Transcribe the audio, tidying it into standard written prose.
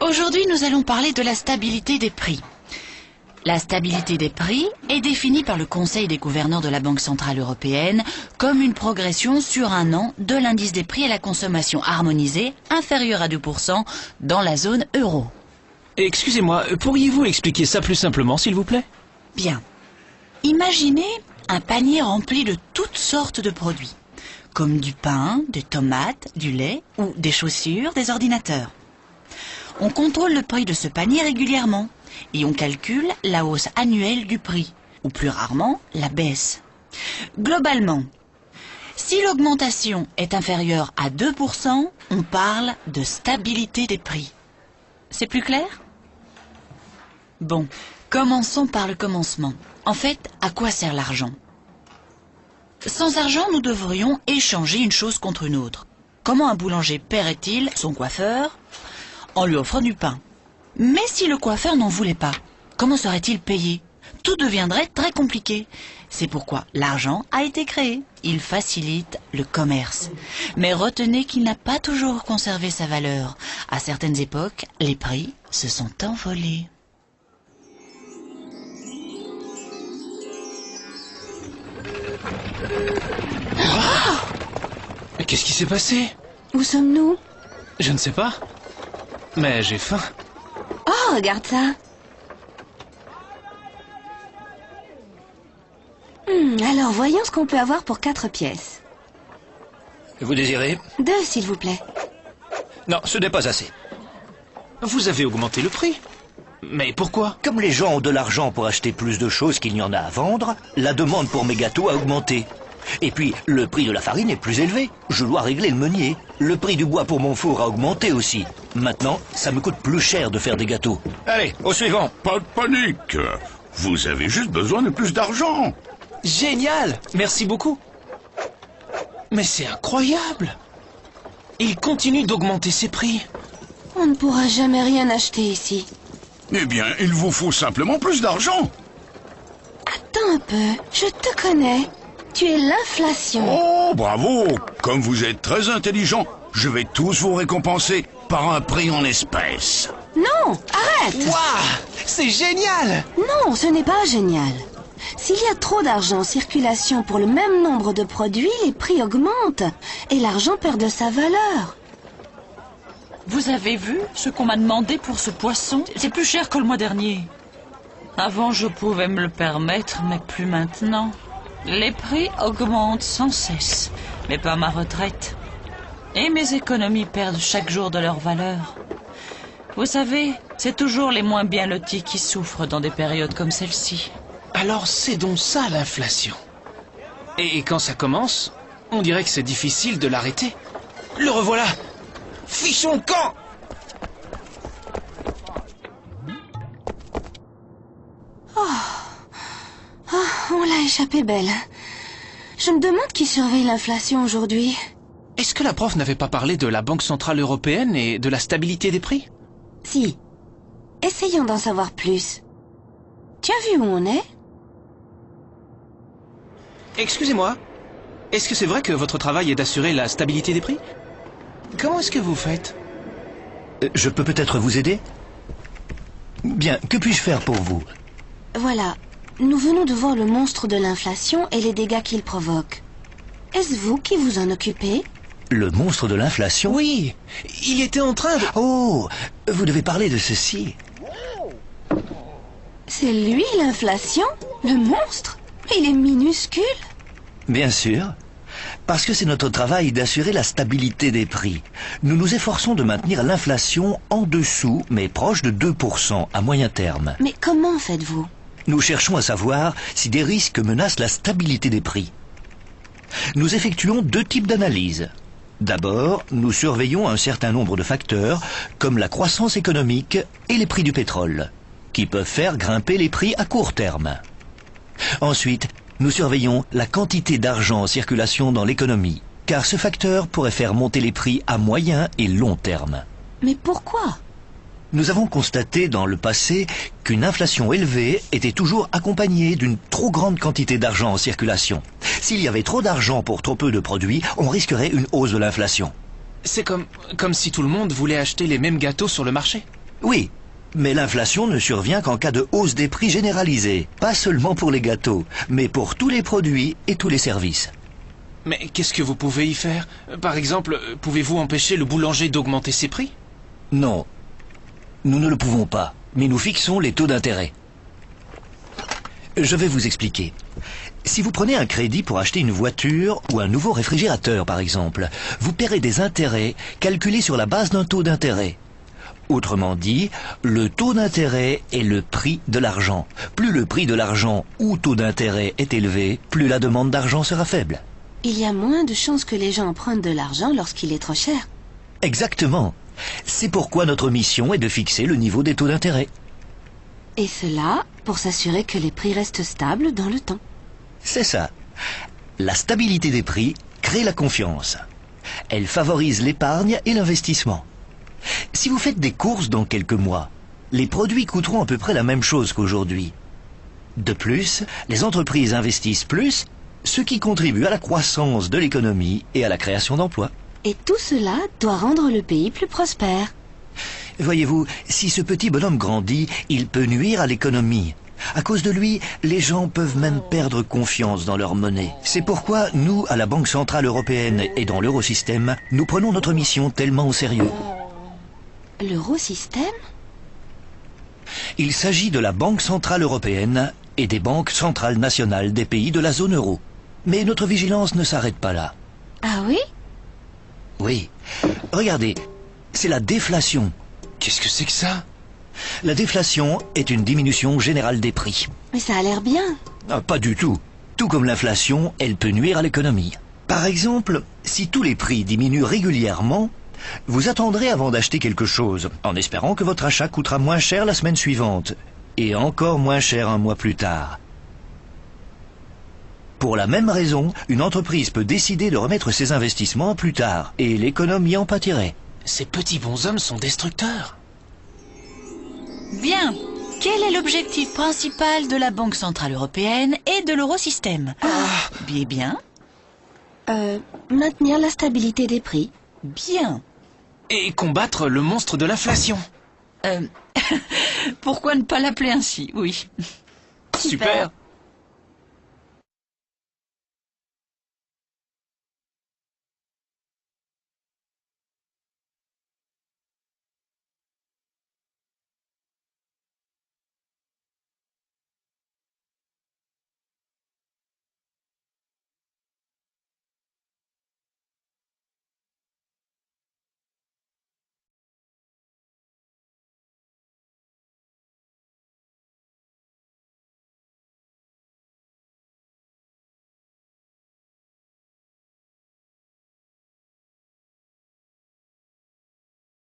Aujourd'hui, nous allons parler de la stabilité des prix. La stabilité des prix est définie par le Conseil des gouverneurs de la Banque centrale européenne comme une progression sur un an de l'indice des prix à la consommation harmonisée inférieur à 2% dans la zone euro. Excusez-moi, pourriez-vous expliquer ça plus simplement, s'il vous plaît? Bien. Imaginez un panier rempli de toutes sortes de produits, comme du pain, des tomates, du lait ou des chaussures, des ordinateurs. On contrôle le prix de ce panier régulièrement et on calcule la hausse annuelle du prix, ou plus rarement la baisse. Globalement, si l'augmentation est inférieure à 2%, on parle de stabilité des prix. C'est plus clair? Bon, commençons par le commencement. En fait, à quoi sert l'argent? Sans argent, nous devrions échanger une chose contre une autre. Comment un boulanger paierait-il son coiffeur? En lui offrant du pain. Mais si le coiffeur n'en voulait pas, comment serait-il payé? Tout deviendrait très compliqué. C'est pourquoi l'argent a été créé. Il facilite le commerce. Mais retenez qu'il n'a pas toujours conservé sa valeur. À certaines époques, les prix se sont envolés. Qu'est-ce qui s'est passé? Où sommes-nous? Je ne sais pas. Mais j'ai faim. Oh, regarde ça. Alors, voyons ce qu'on peut avoir pour 4 pièces. Vous désirez? 2, s'il vous plaît. Non, ce n'est pas assez. Vous avez augmenté le prix. Mais pourquoi? Comme les gens ont de l'argent pour acheter plus de choses qu'il n'y en a à vendre, la demande pour mes gâteaux a augmenté. Et puis, le prix de la farine est plus élevé. Je dois régler le meunier. Le prix du bois pour mon four a augmenté aussi. Maintenant, ça me coûte plus cher de faire des gâteaux. Allez, au suivant. Pas de panique. Vous avez juste besoin de plus d'argent. Génial! Merci beaucoup. Mais c'est incroyable! Il continue d'augmenter ses prix. On ne pourra jamais rien acheter ici. Eh bien, il vous faut simplement plus d'argent. Attends un peu, je te connais. Tu es l'inflation. Oh, bravo! Comme vous êtes très intelligent, je vais tous vous récompenser par un prix en espèces. Non, arrête! Waouh! C'est génial! Non, ce n'est pas génial. S'il y a trop d'argent en circulation pour le même nombre de produits, les prix augmentent et l'argent perd de sa valeur. Vous avez vu ce qu'on m'a demandé pour ce poisson? C'est plus cher que le mois dernier. Avant, je pouvais me le permettre, mais plus maintenant. Les prix augmentent sans cesse, mais pas ma retraite. Et mes économies perdent chaque jour de leur valeur. Vous savez, c'est toujours les moins bien lotis qui souffrent dans des périodes comme celle-ci. Alors c'est donc ça l'inflation. Et quand ça commence, on dirait que c'est difficile de l'arrêter. Le revoilà! Fichons le camp! On l'a échappé belle. Je me demande qui surveille l'inflation aujourd'hui. Est-ce que la prof n'avait pas parlé de la Banque centrale européenne et de la stabilité des prix? Si. Essayons d'en savoir plus. Tu as vu où on est? Excusez-moi, est-ce que c'est vrai que votre travail est d'assurer la stabilité des prix? Comment est-ce que vous faites? Je peux peut-être vous aider? Bien, que puis-je faire pour vous? Voilà. Nous venons de voir le monstre de l'inflation et les dégâts qu'il provoque. Est-ce vous qui vous en occupez? Le monstre de l'inflation? Oui, il était en train de... Oh, vous devez parler de ceci. C'est lui l'inflation? Le monstre? Il est minuscule? Bien sûr. Parce que c'est notre travail d'assurer la stabilité des prix. Nous nous efforçons de maintenir l'inflation en dessous, mais proche de 2% à moyen terme. Mais comment faites-vous? Nous cherchons à savoir si des risques menacent la stabilité des prix. Nous effectuons 2 types d'analyses. D'abord, nous surveillons un certain nombre de facteurs, comme la croissance économique et les prix du pétrole, qui peuvent faire grimper les prix à court terme. Ensuite, nous surveillons la quantité d'argent en circulation dans l'économie, car ce facteur pourrait faire monter les prix à moyen et long terme. Mais pourquoi? Nous avons constaté dans le passé qu'une inflation élevée était toujours accompagnée d'une trop grande quantité d'argent en circulation. S'il y avait trop d'argent pour trop peu de produits, on risquerait une hausse de l'inflation. C'est comme si tout le monde voulait acheter les mêmes gâteaux sur le marché. Oui, mais l'inflation ne survient qu'en cas de hausse des prix généralisée, pas seulement pour les gâteaux, mais pour tous les produits et tous les services. Mais qu'est-ce que vous pouvez y faire? Par exemple, pouvez-vous empêcher le boulanger d'augmenter ses prix? Non, nous ne le pouvons pas, mais nous fixons les taux d'intérêt. Je vais vous expliquer. Si vous prenez un crédit pour acheter une voiture ou un nouveau réfrigérateur, par exemple, vous paierez des intérêts calculés sur la base d'un taux d'intérêt. Autrement dit, le taux d'intérêt est le prix de l'argent. Plus le prix de l'argent ou taux d'intérêt est élevé, plus la demande d'argent sera faible. Il y a moins de chances que les gens empruntent de l'argent lorsqu'il est trop cher. Exactement. C'est pourquoi notre mission est de fixer le niveau des taux d'intérêt. Et cela pour s'assurer que les prix restent stables dans le temps. C'est ça. La stabilité des prix crée la confiance. Elle favorise l'épargne et l'investissement. Si vous faites des courses dans quelques mois, les produits coûteront à peu près la même chose qu'aujourd'hui. De plus, les entreprises investissent plus, ce qui contribue à la croissance de l'économie et à la création d'emplois. Et tout cela doit rendre le pays plus prospère. Voyez-vous, si ce petit bonhomme grandit, il peut nuire à l'économie. À cause de lui, les gens peuvent même perdre confiance dans leur monnaie. C'est pourquoi nous, à la Banque Centrale Européenne et dans l'Eurosystème, nous prenons notre mission tellement au sérieux. L'Eurosystème ? Il s'agit de la Banque Centrale Européenne et des banques centrales nationales des pays de la zone euro. Mais notre vigilance ne s'arrête pas là. Ah oui ? Oui. Regardez, c'est la déflation. Qu'est-ce que c'est que ça? La déflation est une diminution générale des prix. Mais ça a l'air bien. Ah, pas du tout. Tout comme l'inflation, elle peut nuire à l'économie. Par exemple, si tous les prix diminuent régulièrement, vous attendrez avant d'acheter quelque chose, en espérant que votre achat coûtera moins cher la semaine suivante, et encore moins cher un mois plus tard. Pour la même raison, une entreprise peut décider de remettre ses investissements à plus tard, et l'économie en pâtirait. Ces petits bonshommes sont destructeurs. Bien. Quel est l'objectif principal de la Banque Centrale Européenne et de l'Eurosystème? Bien. Maintenir la stabilité des prix. Bien. Et combattre le monstre de l'inflation. Pourquoi ne pas l'appeler ainsi? Oui. Super.